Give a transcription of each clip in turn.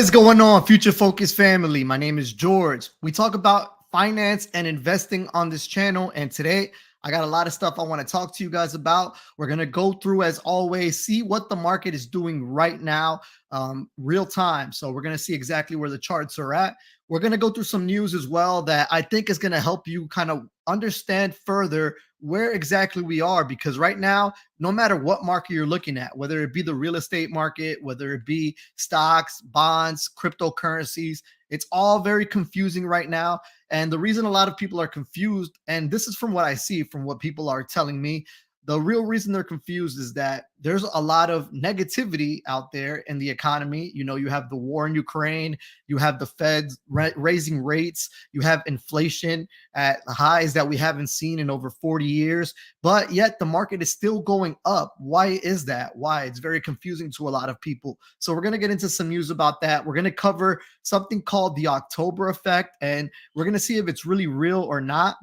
is going on, Future Focus family? My name is George. We talk about finance and investing on this channel, and today I got a lot of stuff I want to talk to you guys about. We're going to go through, as always, see what the market is doing right now, real time. So we're going to see exactly where the charts are at. We're going to go through some news as well that I think is going to help you kind of understand further where exactly we are, because right now, no matter what market you're looking at, whether it be the real estate market, whether it be stocks, bonds, cryptocurrencies, it's all very confusing right now. And the reason a lot of people are confused, and this is from what I see, from what people are telling me, the real reason they're confused is that there's a lot of negativity out there in the economy. You know, you have the war in Ukraine, you have the Feds raising rates, you have inflation at highs that we haven't seen in over 40 years, but yet the market is still going up. Why is that? Why? It's very confusing to a lot of people. So we're going to get into some news about that. We're going to cover something called the October effect, and we're going to see if it's really real or not.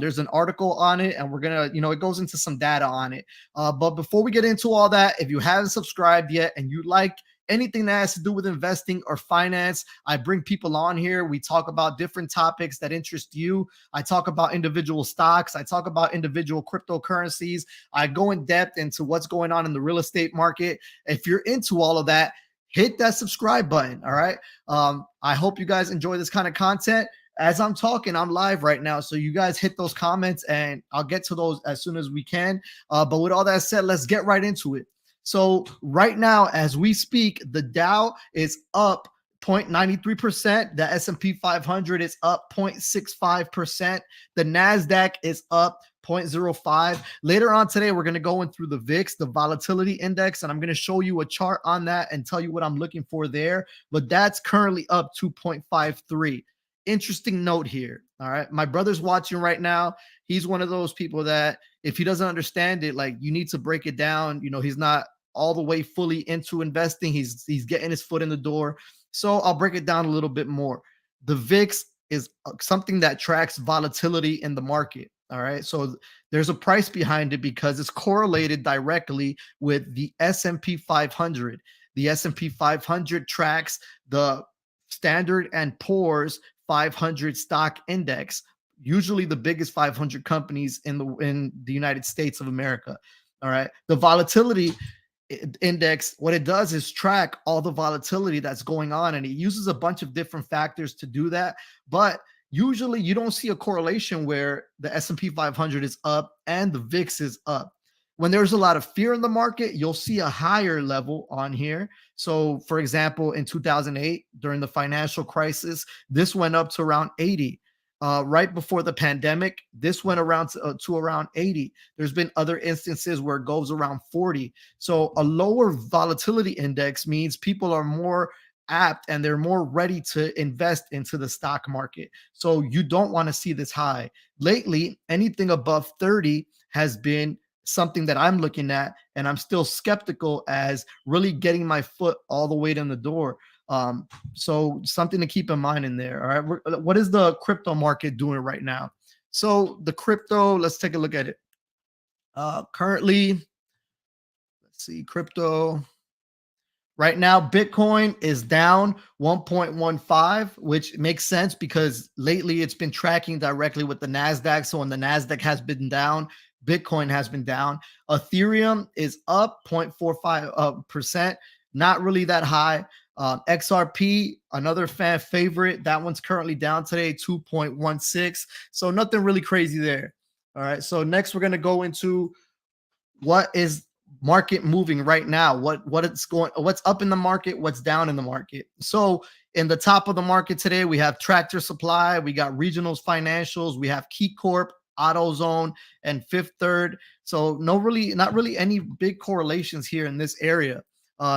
There's an article on it, and we're gonna, it goes into some data on it. But before we get into all that, if you haven't subscribed yet and you like anything that has to do with investing or finance, I bring people on here. We talk about different topics that interest you. I talk about individual stocks. I talk about individual cryptocurrencies. I go in depth into what's going on in the real estate market. If you're into all of that, hit that subscribe button. All right. I hope you guys enjoy this kind of content. As I'm talking, I'm live right now. So you guys hit those comments and I'll get to those as soon as we can. But with all that said, let's get right into it. So right now, as we speak, the Dow is up 0.93%. The S&P 500 is up 0.65%. The NASDAQ is up 0.05. Later on today, we're going to go in through the VIX, the Volatility Index, and I'm going to show you a chart on that and tell you what I'm looking for there. But that's currently up 2.53. Interesting note here. All right. My brother's watching right now. He's one of those people that if he doesn't understand it, like, you need to break it down. He's not all the way fully into investing. He's getting his foot in the door. So I'll break it down a little bit more. The VIX is something that tracks volatility in the market. All right. So there's a price behind it because it's correlated directly with the S&P 500. The S&P 500 tracks the Standard and Poor's 500 stock index, usually the biggest 500 companies in the United States of America. All right. The volatility index, what it does is track all the volatility that's going on, and it uses a bunch of different factors to do that. But usually you don't see a correlation where the S&P 500 is up and the VIX is up. When there's a lot of fear in the market, you'll see a higher level on here. So, for example, in 2008, during the financial crisis, this went up to around 80. Right before the pandemic, this went around to around 80. There's been other instances where it goes around 40. So a lower volatility index means people are more apt and they're more ready to invest into the stock market. So you don't want to see this high. Lately, anything above 30 has been something that I'm looking at, and I'm still skeptical as really getting my foot all the way in the door. So something to keep in mind in there. All right. What is the crypto market doing right now? So the crypto, let's take a look at it. Currently, let's see, crypto. Right now, Bitcoin is down 1.15, which makes sense because lately it's been tracking directly with the NASDAQ. So when the NASDAQ has been down, Bitcoin has been down. Ethereum is up 0.45%, not really that high. XRP, another fan favorite, that one's currently down today, 2.16. So nothing really crazy there. All right. So next we're going to go into what is market moving right now, what's up in the market, what's down in the market. So in the top of the market today, we have Tractor Supply, we got Regionals Financials, we have KeyCorp, AutoZone, and Fifth Third. So not really any big correlations here in this area.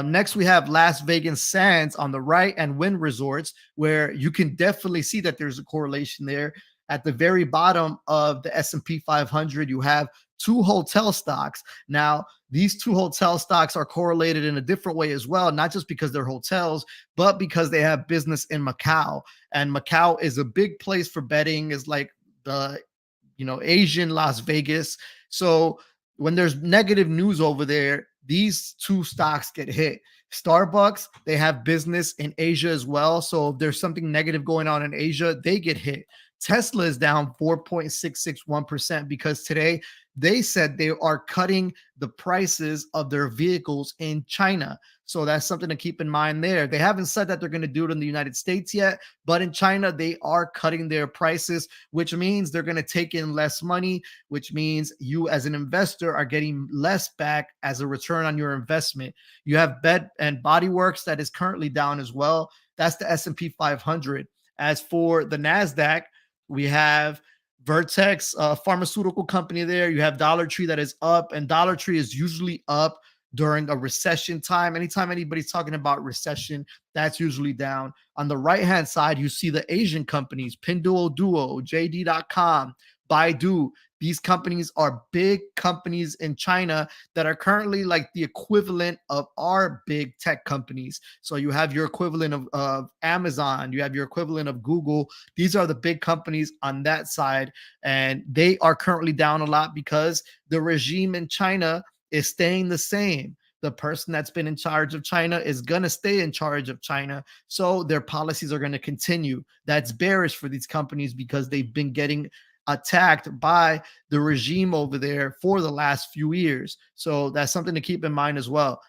Next, we have Las Vegas Sands on the right and Wynn Resorts, where you can definitely see that there's a correlation there. At the very bottom of the S&P 500, you have two hotel stocks. Now, these two hotel stocks are correlated in a different way as well, not just because they're hotels, but because they have business in Macau. And Macau is a big place for betting, is like the Asian Las Vegas. So when there's negative news over there, these two stocks get hit. Starbucks, they have business in Asia as well. So if there's something negative going on in Asia, they get hit. Tesla is down 4.661% because today they said they are cutting the prices of their vehicles in China. So that's something to keep in mind there. They haven't said that they're going to do it in the United States yet, but in China, they are cutting their prices, which means they're going to take in less money, which means you as an investor are getting less back as a return on your investment. You have Bed and Body Works that is currently down as well. That's the S&P 500. As for the NASDAQ, we have Vertex, a pharmaceutical company there. You have Dollar Tree that is up, and Dollar Tree is usually up during a recession time. Anytime anybody's talking about recession, that's usually down. On the right-hand side, you see the Asian companies, Pinduoduo, JD.com, Baidu. These companies are big companies in China that are currently like the equivalent of our big tech companies. So you have your equivalent of Amazon, you have your equivalent of Google. These are the big companies on that side, and they are currently down a lot because the regime in China is staying the same. The person that's been in charge of China is going to stay in charge of China. So their policies are going to continue. That's bearish for these companies because they've been getting attacked by the regime over there for the last few years. So that's something to keep in mind as well.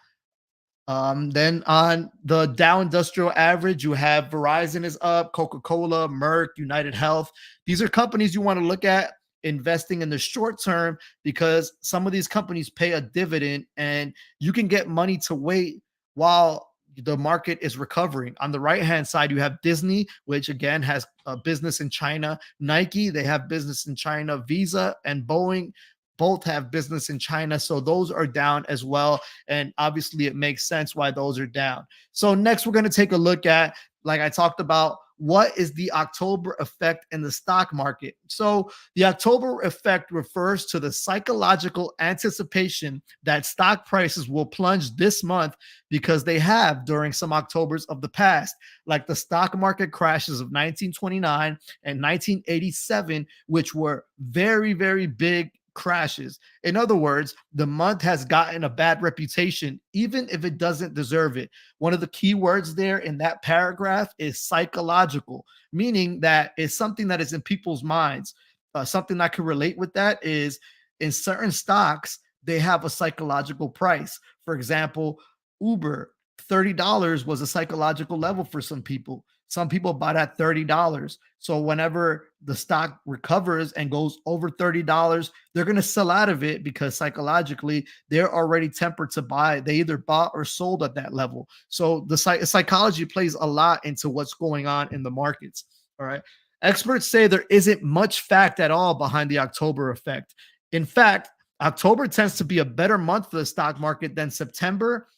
Then on the Dow Industrial Average, you have Verizon is up, Coca-Cola, Merck, United Health. These are companies you want to look at investing in the short term because some of these companies pay a dividend and you can get money to wait while the market is recovering. On the right hand side, you have Disney, which again has a business in China. Nike, they have business in China. Visa and Boeing both have business in China. So those are down as well. And obviously it makes sense why those are down. So next we're going to take a look at, like I talked about, what is the October effect in the stock market? So the October effect refers to the psychological anticipation that stock prices will plunge this month because they have during some Octobers of the past, like the stock market crashes of 1929 and 1987, which were very, very big crashes. In other words, the month has gotten a bad reputation, even if it doesn't deserve it. One of the key words there in that paragraph is psychological, meaning that it's something that is in people's minds. Something that can relate with that is in certain stocks, they have a psychological price. For example, Uber, $30 was a psychological level for some people. Some people bought at $30. So whenever the stock recovers and goes over $30, they're going to sell out of it because psychologically they're already tempered to buy. They either bought or sold at that level. So the psychology plays a lot into what's going on in the markets. All right. Experts say there isn't much fact at all behind the October effect. In fact, October tends to be a better month for the stock market than September.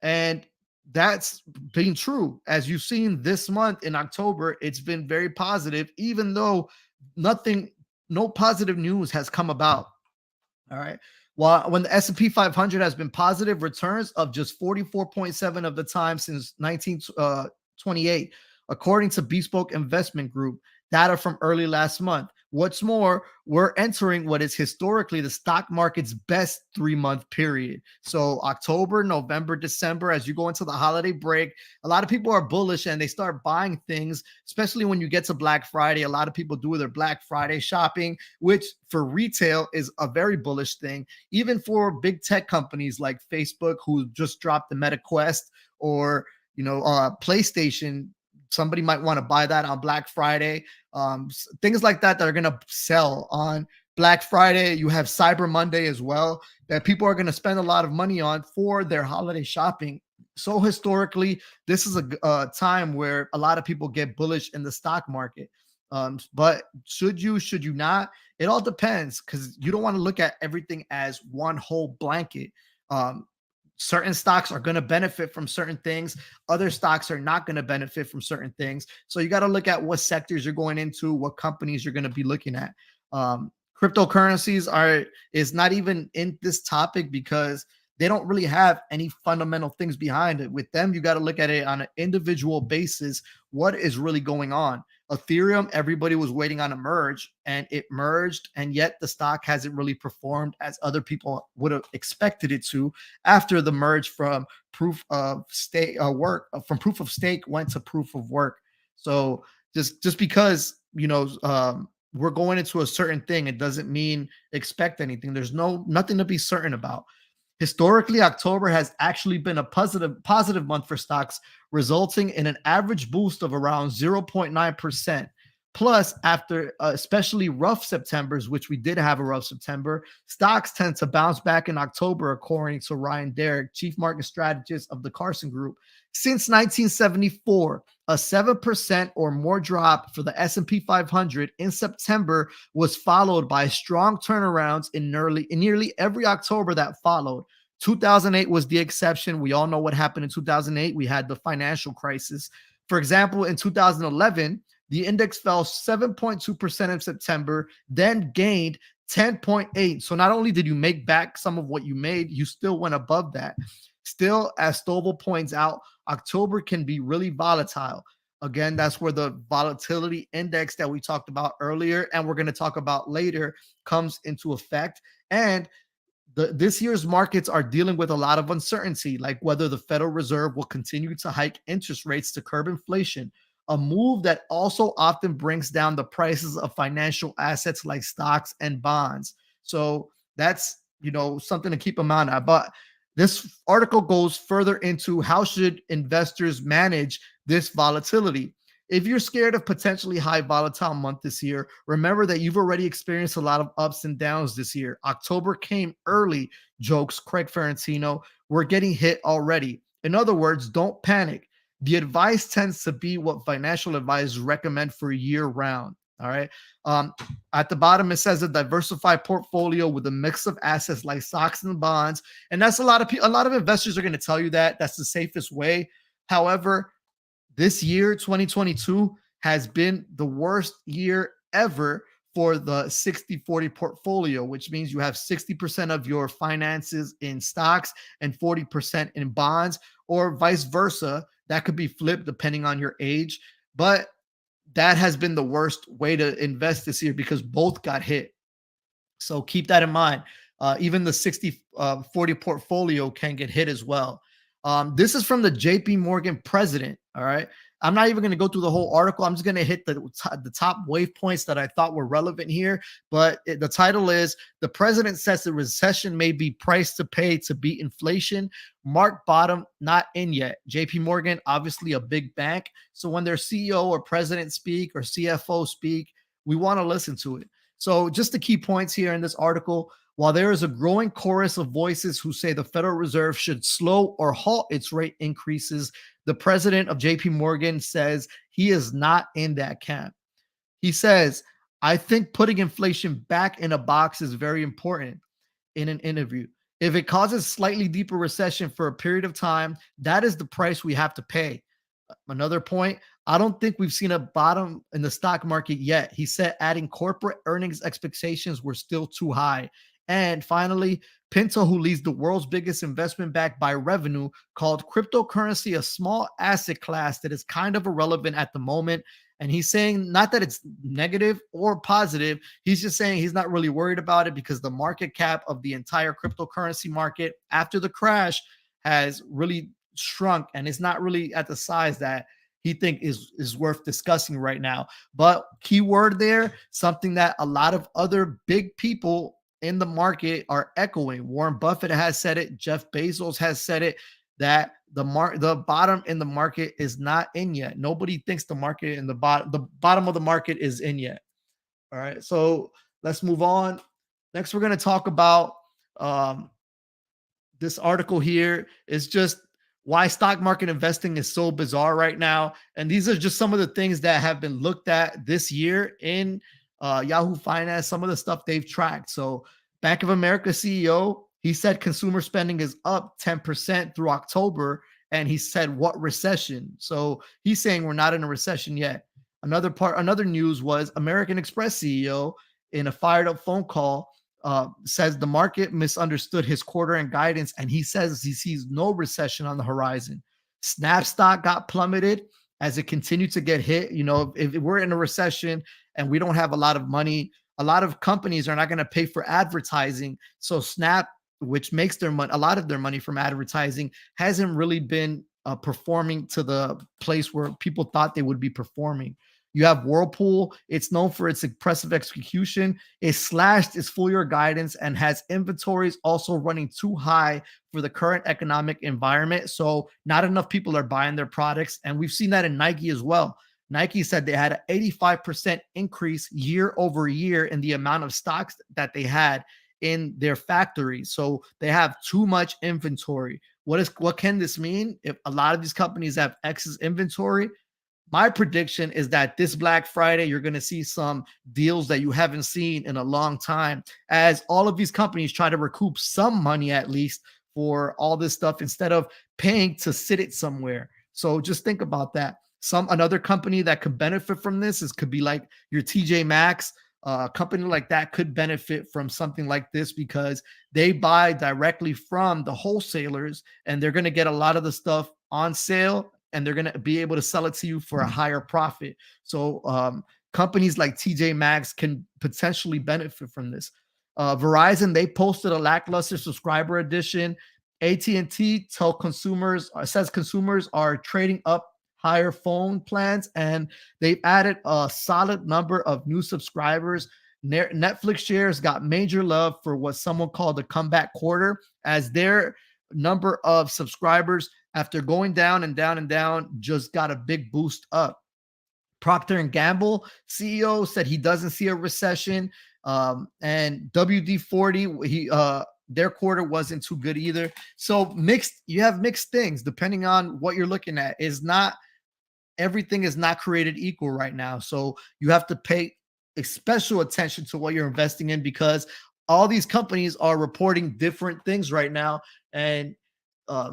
And that's been true. As you've seen this month in October, it's been very positive, even though no positive news has come about. All right. While when the S&P 500 has been positive returns of just 44.7 of the time since 1928, according to Bespoke Investment Group, data from early last month. What's more, we're entering what is historically the stock market's best 3-month period. So October, November, December, as you go into the holiday break, a lot of people are bullish and they start buying things, especially when you get to Black Friday. A lot of people do their Black Friday shopping, which for retail is a very bullish thing. Even for big tech companies like Facebook, who just dropped the Meta Quest, or PlayStation, somebody might want to buy that on Black Friday. Things like that are going to sell on Black Friday. You have Cyber Monday as well that people are going to spend a lot of money on for their holiday shopping. So historically, this is a time where a lot of people get bullish in the stock market. But should you not? It all depends, because you don't want to look at everything as one whole blanket. Certain stocks are going to benefit from certain things. Other stocks are not going to benefit from certain things. So you got to look at what sectors you're going into, what companies you're going to be looking at. Cryptocurrencies is not even in this topic because they don't really have any fundamental things behind it. With them, you got to look at it on an individual basis. What is really going on? Ethereum, everybody was waiting on a merge, and it merged, and yet the stock hasn't really performed as other people would have expected it to after the merge from proof of stake work from proof of stake went to proof of work. So just because we're going into a certain thing, it doesn't mean expect anything. There's nothing to be certain about. Historically, October has actually been a positive month for stocks, resulting in an average boost of around 0.9%. Plus, after especially rough Septembers, which we did have a rough September, stocks tend to bounce back in October, according to Ryan Derrick, chief market strategist of the Carson Group. Since 1974, a 7% or more drop for the S&P 500 in September was followed by strong turnarounds in nearly every October that followed. 2008 was the exception. We all know what happened in 2008. We had the financial crisis. For example, in 2011, the index fell 7.2% in September, then gained 10.8. So not only did you make back some of what you made, you still went above that. Still, as Stovall points out, October can be really volatile. Again, that's where the volatility index that we talked about earlier and we're going to talk about later comes into effect. And this year's markets are dealing with a lot of uncertainty, like whether the Federal Reserve will continue to hike interest rates to curb inflation, a move that also often brings down the prices of financial assets like stocks and bonds. So that's, something to keep in mind. But this article goes further into how should investors manage this volatility. If you're scared of potentially high volatile month this year, remember that you've already experienced a lot of ups and downs this year. October came early, jokes Craig Ferrantino. We're getting hit already. In other words, don't panic. The advice tends to be what financial advisors recommend for year round. All right. At the bottom, it says a diversified portfolio with a mix of assets like stocks and bonds. And that's a lot of investors are going to tell you that that's the safest way. However, this year, 2022, has been the worst year ever for the 60-40 portfolio, which means you have 60% of your finances in stocks and 40% in bonds, or vice versa. That could be flipped depending on your age. But that has been the worst way to invest this year because both got hit. So keep that in mind. Even the 60-40 portfolio can get hit as well. This is from the JP Morgan president. All right. I'm not even going to go through the whole article. I'm just going to hit the top wave points that I thought were relevant here. But the title is "The President Says the Recession May Be Price to Pay to Beat Inflation. Mark Bottom Not In Yet." JP Morgan, obviously a big bank. So when their CEO or president speak or CFO speak, we want to listen to it. So just the key points here in this article. While there is a growing chorus of voices who say the Federal Reserve should slow or halt its rate increases, the president of JP Morgan says he is not in that camp. He says, "I think putting inflation back in a box is very important," in an interview. "If it causes slightly deeper recession for a period of time, that is the price we have to pay." Another point, "I don't think we've seen a bottom in the stock market yet," he said, adding corporate earnings expectations were still too high. And finally, Pinto, who leads the world's biggest investment bank by revenue, called cryptocurrency a small asset class that is kind of irrelevant at the moment. And he's saying not that it's negative or positive. He's just saying he's not really worried about it because the market cap of the entire cryptocurrency market after the crash has really shrunk and it's not really at the size that he think is worth discussing right now. But keyword there, something that a lot of other big people in the market are echoing. Warren Buffett has said it. Jeff Bezos has said it, that the bottom in the market is not in yet. Nobody thinks the bottom of the market is in yet. All right. So let's move on. Next, we're going to talk about this article here. Is just why stock market investing is so bizarre right now. And these are just some of the things that have been looked at this year in Yahoo Finance, some of the stuff they've tracked. So Bank of America CEO, he said consumer spending is up 10% through October. And he said, what recession? So he's saying we're not in a recession yet. Another news was American Express CEO in a fired up phone call says the market misunderstood his quarter end guidance. And he says he sees no recession on the horizon. Snap stock got plummeted. as it continued to get hit. If we're in a recession and we don't have a lot of money, a lot of companies are not going to pay for advertising. So Snap, which makes their money, a lot of their money from advertising, hasn't really been performing to the place where people thought they would be performing. You have Whirlpool. It's known for its impressive execution. It slashed its full year guidance and has inventories also running too high for the current economic environment. So not enough people are buying their products. And we've seen that in Nike as well. Nike said they had an 85% increase year over year in the amount of stocks that they had in their factories. So they have too much inventory. What can this mean? If a lot of these companies have excess inventory, my prediction is that this Black Friday, you're going to see some deals that you haven't seen in a long time, as all of these companies try to recoup some money at least for all this stuff instead of paying to sit it somewhere. So just think about that. Another company that could benefit from this could be like your TJ Maxx. A company like that could benefit from something like this because they buy directly from the wholesalers and they're going to get a lot of the stuff on sale and they're going to be able to sell it to you for a higher profit. So companies like TJ Maxx can potentially benefit from this. Verizon, they posted a lackluster subscriber addition. AT&T says consumers are trading up higher phone plans, and they've added a solid number of new subscribers. Netflix shares got major love for what someone called the comeback quarter, as their number of subscribers, after going down and down and down, just got a big boost up. Procter and Gamble CEO said he doesn't see a recession, and WD-40, their quarter wasn't too good either. So you have mixed things depending on what you're looking at. Everything is not created equal right now. So you have to pay special attention to what you're investing in, because all these companies are reporting different things right now, and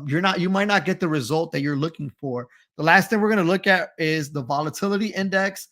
you might not get the result that you're looking for. The last thing we're going to look at is the Volatility Index.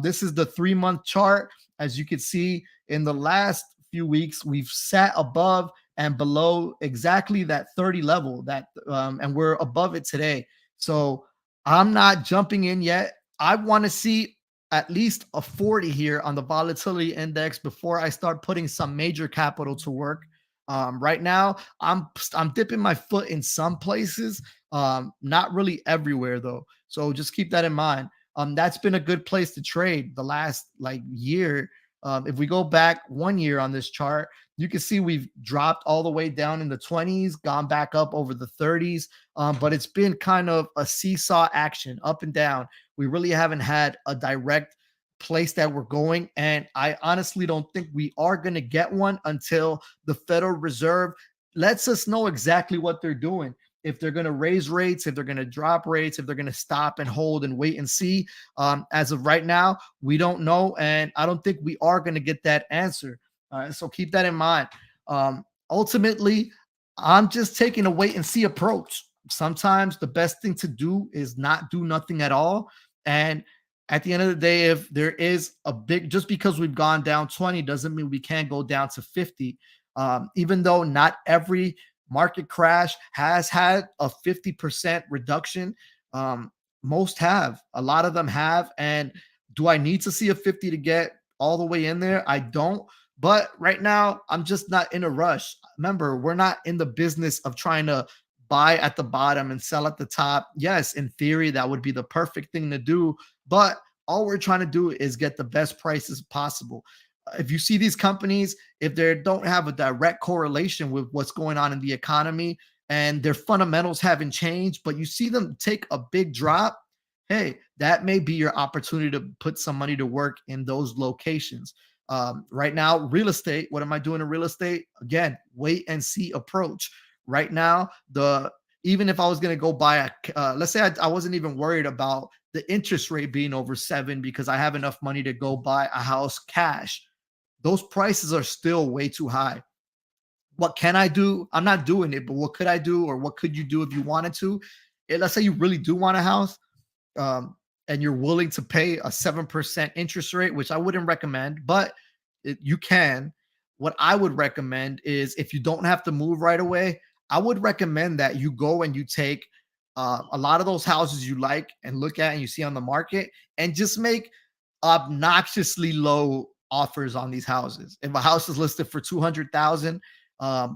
This is the 3-month chart. As you can see, in the last few weeks, we've sat above and below exactly that 30 level, and we're above it today. So I'm not jumping in yet. I want to see at least a 40 here on the Volatility Index before I start putting some major capital to work. Right now, I'm dipping my foot in some places, not really everywhere though. So just keep that in mind. That's been a good place to trade the last year. If we go back 1 year on this chart, you can see we've dropped all the way down in the 20s, gone back up over the 30s, but it's been kind of a seesaw action, up and down. We really haven't had a direct place that we're going, and I honestly don't think we are going to get one until the Federal Reserve lets us know exactly what they're doing. If they're going to raise rates, if they're going to drop rates, if they're going to stop and hold and wait and see. As of right now, we don't know, and I don't think we are going to get that answer. So keep that in mind. Ultimately, I'm just taking a wait and see approach. Sometimes the best thing to do is not do nothing at all. And at the end of the day, if there is just because we've gone down 20 doesn't mean we can't go down to 50. Even though not every market crash has had a 50% reduction, most have. A lot of them have. And do I need to see a 50 to get all the way in there? I don't. But right now, I'm just not in a rush. Remember, we're not in the business of trying to buy at the bottom and sell at the top. Yes, in theory, that would be the perfect thing to do. But all we're trying to do is get the best prices possible. If you see these companies, if they don't have a direct correlation with what's going on in the economy and their fundamentals haven't changed, but you see them take a big drop, hey, that may be your opportunity to put some money to work in those locations. Right now, real estate, what am I doing in real estate? Again, wait and see approach. Right now, even if I was going to go buy let's say I wasn't even worried about the interest rate being over 7 because I have enough money to go buy a house cash. Those prices are still way too high. What can I do? I'm not doing it, but what could I do, or what could you do if you wanted to? Let's say you really do want a house, and you're willing to pay a 7% interest rate, which I wouldn't recommend, but you can. What I would recommend is, if you don't have to move right away, I would recommend that you go and you take a lot of those houses you like and look at and you see on the market, and just make obnoxiously low offers on these houses. If a house is listed for 200,000,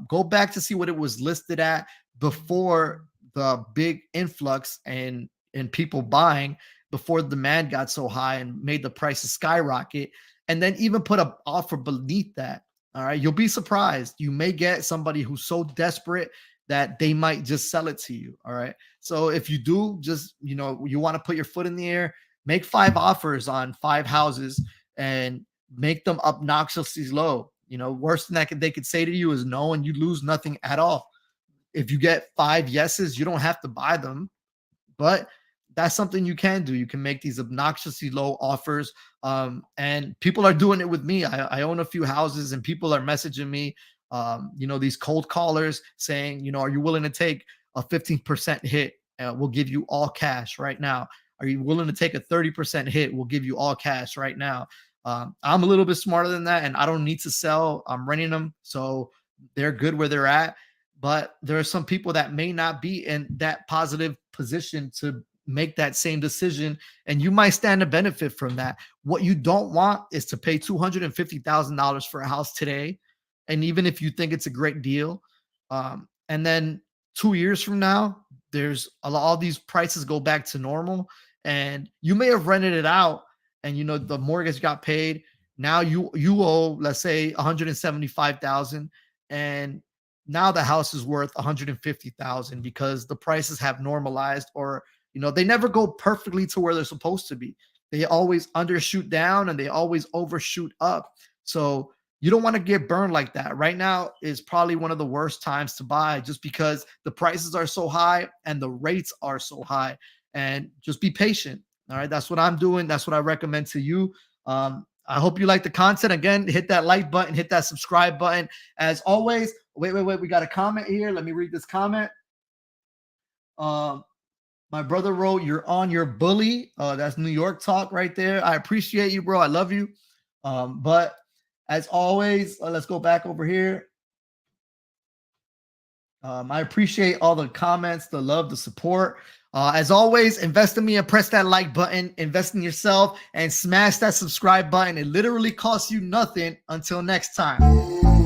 go back to see what it was listed at before the big influx and people buying, before the demand got so high and made the prices skyrocket, and then even put an offer beneath that. All right, you'll be surprised. You may get somebody who's so desperate that they might just sell it to you. All right. So if you do, just, you want to put your foot in the air, make 5 offers on 5 houses and make them obnoxiously low. Worst thing that they could say to you is no, and you lose nothing at all. If you get 5 yeses, you don't have to buy them, but that's something you can do. You can make these obnoxiously low offers. And people are doing it with me. I own a few houses and people are messaging me, these cold callers saying, are you willing to take a 15% hit? We'll give you all cash right now. Are you willing to take a 30% hit? We'll give you all cash right now. I'm a little bit smarter than that, and I don't need to sell. I'm renting them, so they're good where they're at. But there are some people that may not be in that positive position to make that same decision, and you might stand to benefit from that. What you don't want is to pay $250,000 for a house today, and even if you think it's a great deal, and then 2 years from now, there's all these prices go back to normal, and you may have rented it out, and the mortgage got paid. Now you owe, let's say, 175,000, and now the house is worth 150,000 because the prices have normalized, or they never go perfectly to where they're supposed to be. They always undershoot down and they always overshoot up. So you don't want to get burned like that. Right now is probably one of the worst times to buy, just because the prices are so high and the rates are so high. And just be patient. All right. That's what I'm doing. That's what I recommend to you. I hope you like the content. Again, hit that like button, hit that subscribe button. As always, wait. We got a comment here. Let me read this comment. My brother wrote, "You're on your bully." That's New York talk right there. I appreciate you, bro. I love you. But as always, let's go back over here. I appreciate all the comments, the love, the support. As always, invest in me and press that like button, invest in yourself, and smash that subscribe button. It literally costs you nothing. Until next time.